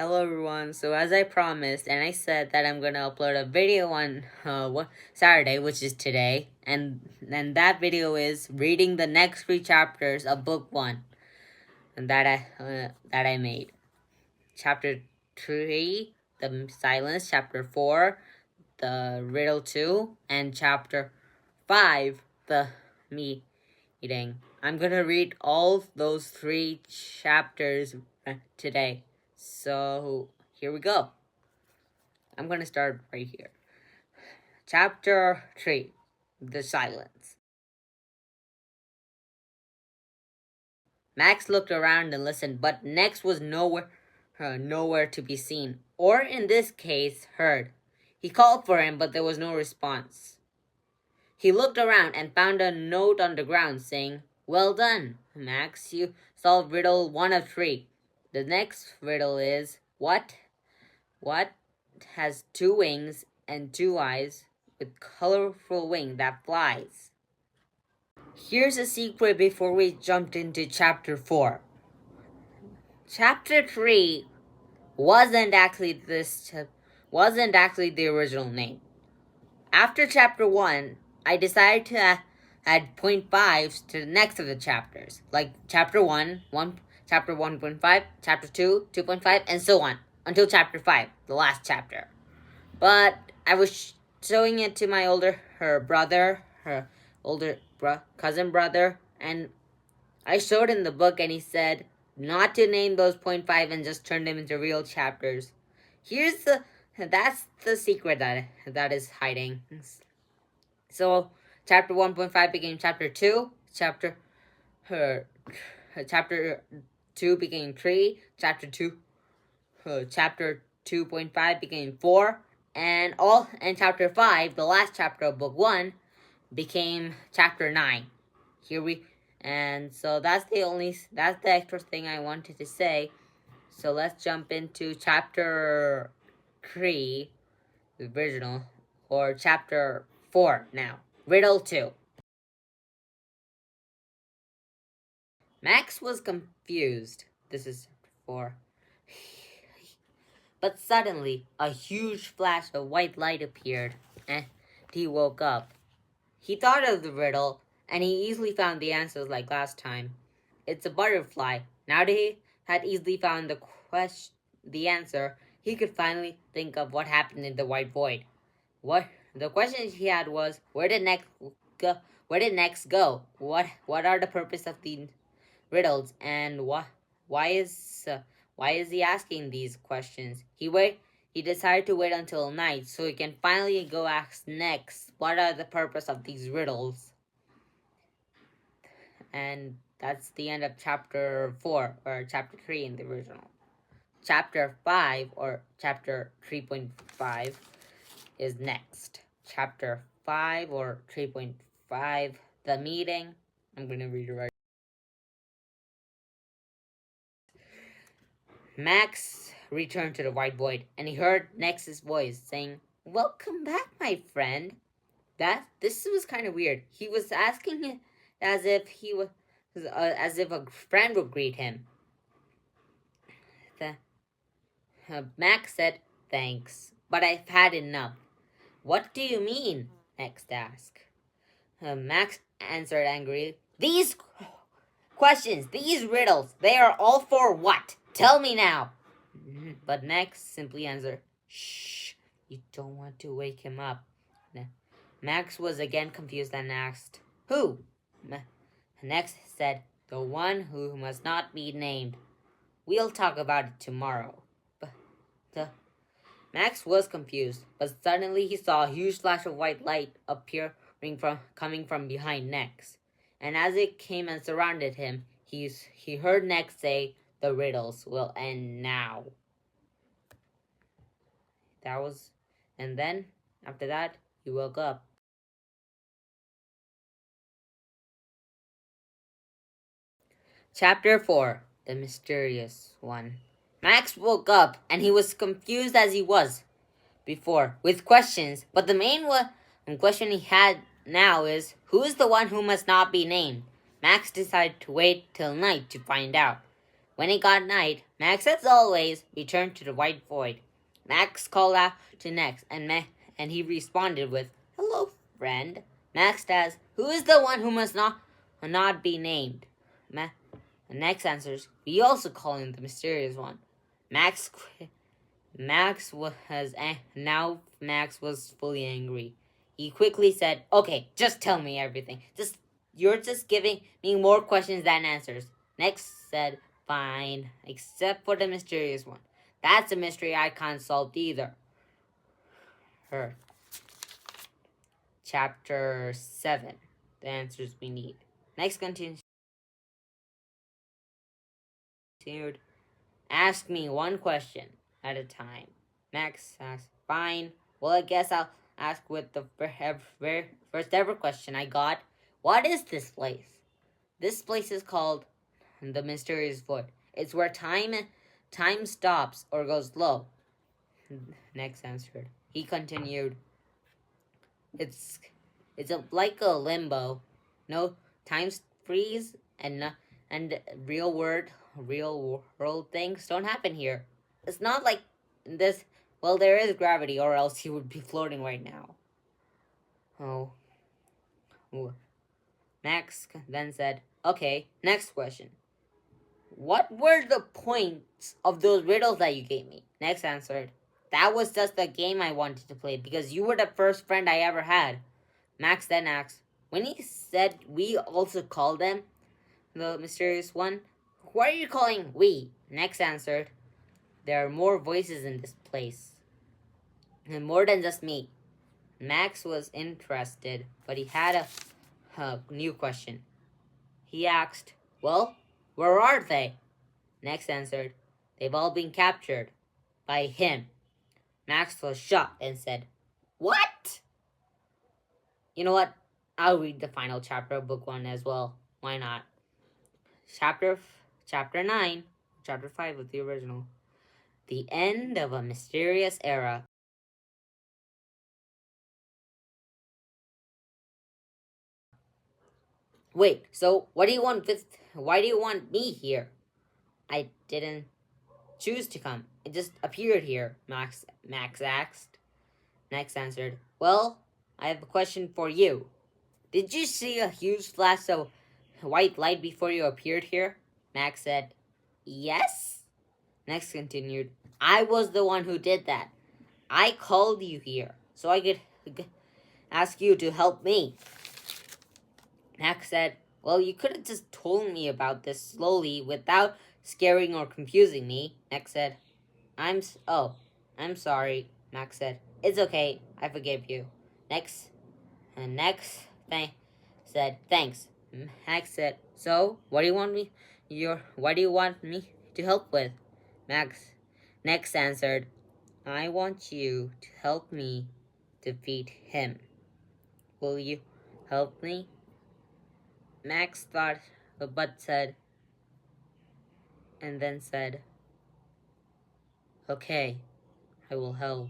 Hello everyone. So as I promised, and I said that I'm gonna upload a video on Saturday, which is today, and that video is reading the next 3 chapters of book 1, and that I made. Chapter 3, the silence. Chapter 4, the riddle 2, and chapter 5, the meeting. I'm gonna read all those 3 chapters today. So here we go. I'm gonna start right here. Chapter 3, The Silence. Max looked around and listened, but Nex was nowhere to be seen, or in this case, heard. He called for him, but there was no response. He looked around and found a note on the ground saying, "Well done, Max. You solved riddle 1 of 3. The next riddle is, what has 2 wings and 2 eyes with colorful wing that flies?" Here's a secret before we jumped into chapter 4. Chapter 3 wasn't actually the original name. After chapter 1, I decided to add 0.5s to the next of the chapters, like chapter 1, chapter 1.5, chapter 2, 2.5, and so on, until chapter 5, the last chapter. But I was showing it to my older cousin brother, and I showed him the book, and he said not to name those 0.5 and just turn them into real chapters. That's the secret that is hiding. So chapter 1.5 became chapter 2, chapter 2 became 3, chapter 2.5 became 4, and chapter 5, the last chapter of book 1, became chapter 9. So that's the extra thing I wanted to say. So let's jump into chapter 3, the original, or chapter 4 now. Riddle 2. Max was confused. This is chapter 4. But suddenly, a huge flash of white light appeared, and he woke up. He thought of the riddle, and he easily found the answers like last time. It's a butterfly. Now that he had easily found the answer, he could finally think of what happened in the white void. The question he had was, where did Nex go? What are the purpose of the riddles, and why is he asking these questions? He decided to wait until night so he can finally go ask Nex what are the purpose of these riddles. And that's the end of chapter 4, or chapter 3 in the original. Chapter 5, or chapter 3.5, is next. Chapter 5, or 3.5, The Meeting. I'm going to read it right. Max returned to the white void, and he heard Nex's voice saying, "Welcome back, my friend." This was kind of weird. He was asking it as if a friend would greet him. Max said, "Thanks, but I've had enough." "What do you mean?" Nex asked. Max answered angrily, "These questions, these riddles, they are all for what? Tell me now." But Nex simply answered, "Shh, you don't want to wake him up." Max was again confused and asked, "Who?" Nex said, "The one who must not be named. We'll talk about it tomorrow." Max was confused, but suddenly he saw a huge flash of white light coming from behind Nex. And as it came and surrounded him, he heard Nex say, "The riddles will end now." And then, after that, he woke up. Chapter 4, The Mysterious One. Max woke up, and he was confused as he was before, with questions, but the main question he had now is, who is the one who must not be named? Max decided to wait till night to find out. When it got night, Max, as always, returned to the white void. Max called out to Nex, and he responded with, "Hello, friend." Max asked, "Who is the one who must not be named?" Nex answers, "We also call him the mysterious one." Max was Max was fully angry. He quickly said, "Okay, just tell me everything. You're just giving me more questions than answers." Next said, "Fine, except for the mysterious one. That's a mystery I can't solve either." Her. Chapter 7. The answers we need. Next continued. Ask me one question at a time. Max asked, "Fine. Well, I guess I'll ask with the very first ever question I got. What is this place?" "This place is called the Mysterious Void. It's where time stops or goes low." Next answered. He continued, It's like a limbo. No times freeze and real world things don't happen here. It's not like this. Well, there is gravity, or else you would be floating right now. Oh. Max then said, "Okay, next question. What were the points of those riddles that you gave me?" Next answered, "That was just a game I wanted to play because you were the first friend I ever had." Max then asked, "When he said we also call them the mysterious one, who are you calling we?" Next answered, "There are more voices in this place, and more than just me." Max was interested, but he had a new question. He asked, "Well, where are they?" Next answered, "They've all been captured by him." Max was shocked and said, "What?" You know what? I'll read the final chapter of book 1 as well. Why not? Chapter 9, chapter 5 of the original. The end of a mysterious era. Wait, so why do you want me here? "I didn't choose to come. It just appeared here," Max asked. Next answered, "Well, I have a question for you. Did you see a huge flash of white light before you appeared here?" Max said, "Yes." Next continued, "I was the one who did that. I called you here so I could ask you to help me." Max said, "Well, you could have just told me about this slowly without scaring or confusing me." Next said, I'm sorry." Max said, "It's okay. I forgive you." Next, and next thing said, "Thanks." Max said, "So, what do you want me to help with?" Max next answered, "I want you to help me defeat him. Will you help me?" Max thought, but said, and then said, "Okay, I will help."